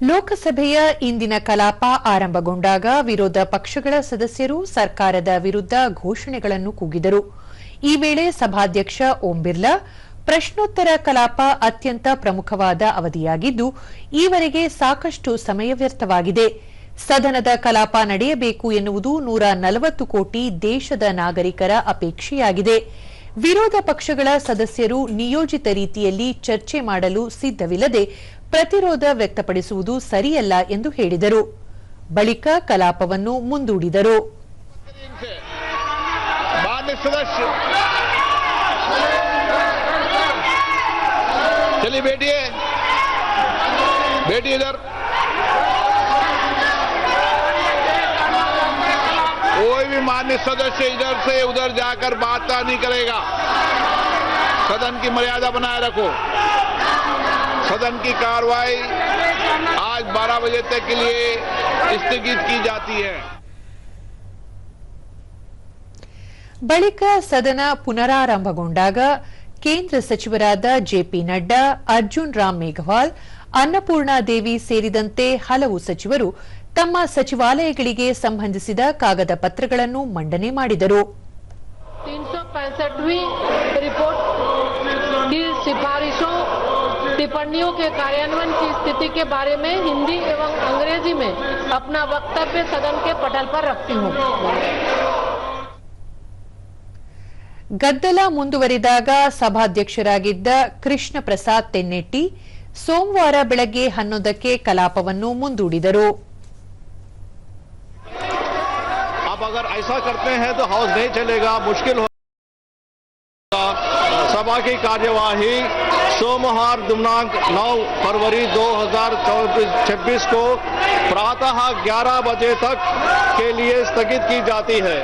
ಲೋಕಸಭೆಯ ಇಂದಿನ ಕಲಾಪ ಆರಂಭಗೊಂಡಾಗ ವಿರೋಧ ಪಕ್ಷಗಳ ಸದಸ್ಯರು ಸರ್ಕಾರದ ವಿರುದ್ಧ ಘೋಷಣೆಗಳನ್ನು ಕೂಗಿದರು. ಈ ವೇಳೆ ಸಭಾಧ್ಯಕ್ಷ ಓಂ ಬಿರ್ಲಾ ಪ್ರಶ್ನೋತ್ತರ ಕಲಾಪ ಅತ್ಯಂತ ಪ್ರಮುಖವಾದ ಅವಧಿಯಾಗಿದ್ದು, ಈವರೆಗೆ ಸಾಕಷ್ಟು ಸಮಯ ವ್ಯರ್ಥವಾಗಿದೆ. ಸದನದ ಕಲಾಪ ನಡೆಯಬೇಕು ಎನ್ನುವುದು 140 ಕೋಟಿ ದೇಶದ ನಾಗರಿಕರ ಅಪೇಕ್ಷೆಯಾಗಿದೆ. ವಿರೋಧ ಪಕ್ಷಗಳ ಸದಸ್ಯರು ನಿಯೋಜಿತ ರೀತಿಯಲ್ಲಿ ಚರ್ಚೆ ಮಾಡಲು ಸಿದ್ಧವಿಲ್ಲದೆ ಪ್ರತಿರೋಧ ವ್ಯಕ್ತಪಡಿಸುವುದು ಸರಿಯಲ್ಲ ಎಂದು ಹೇಳಿದರು. ಬಳಿಕ ಕಲಾಪವನ್ನು ಮುಂದೂಡಿದರು. कोई भी माननीय सदस्य इधर से उधर जाकर बात नहीं करेगा। सदन की मर्यादा बनाए रखो। सदन की कार्रवाई आज 12 बजे तक के लिए स्थगित की जाती है. ಬಳಿಕ ಸದನ ಪುನರಾರಂಭಗೊಂಡಾಗ ಕೇಂದ್ರ ಸಚಿವರಾದ ಜೆಪಿ ನಡ್ಡಾ, ಅರ್ಜುನ್ ರಾಮ್ ಮೇಘವಾಲ್, ಅನ್ನಪೂರ್ಣಾ ದೇವಿ ಸೇರಿದಂತೆ ಹಲವು ಸಚಿವರು ತಮ್ಮ ಸಚಿವಾಲಯಗಳಿಗೆ ಸಂಬಂಧಿಸಿದ ಕಾಗದ ಪತ್ರಗಳನ್ನು ಮಂಡನೆ ಮಾಡಿದರು. 365वीं रिपोर्ट की सिफारिशों टिप्पणियों के कार्यान्वयन की स्थिति के बारे में हिंदी एवं अंग्रेजी में अपना वक्तव्य सदन के पटल पर रखती हूं. ಗದ್ದಲ ಮುಂದುವರಿದಾಗ ಸಭಾಧ್ಯಕ್ಷರಾಗಿದ್ದ ಕೃಷ್ಣ ಪ್ರಸಾದ್ ತೆನ್ನೆಟ್ಟಿ ಸೋಮವಾರ ಬೆಳಗ್ಗೆ 11ಕ್ಕೆ ಕಲಾಪವನ್ನು ಮುಂದೂಡಿದರು. अब अगर ऐसा करते हैं तो हाउस नहीं चलेगा, मुश्किल होगा. सभा की कार्यवाही सोमवार दिनांक 9 फरवरी 2026 को प्रातः 11 बजे तक के लिए स्थगित की जाती है.